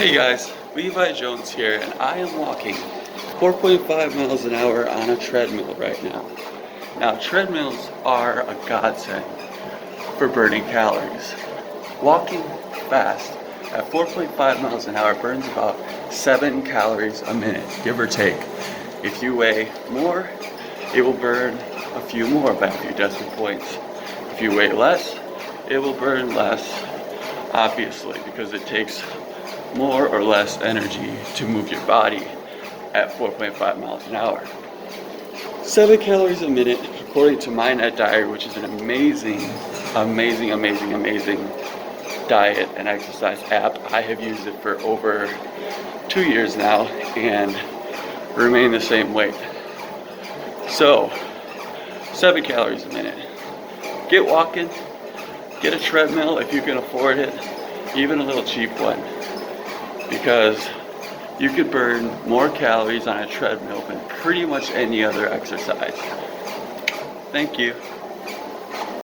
Hey guys, Levi Jones here, and I am walking 4.5 miles an hour on a treadmill right now. Now, treadmills are a godsend for burning calories. Walking fast at 4.5 miles an hour burns about 7 calories a minute, give or take. If you weigh more, it will burn a few more by a few decimal points. If you weigh less, it will burn less, obviously, because it takes more or less energy to move your body at 4.5 miles an hour. 7 calories a minute, according to My Net Diary, which is an amazing diet and exercise app. I have used it for over 2 years now and remain the same weight. So, 7 calories a minute. Get walking, get a treadmill if you can afford it, even a little cheap one, because you could burn more calories on a treadmill than pretty much any other exercise. Thank you.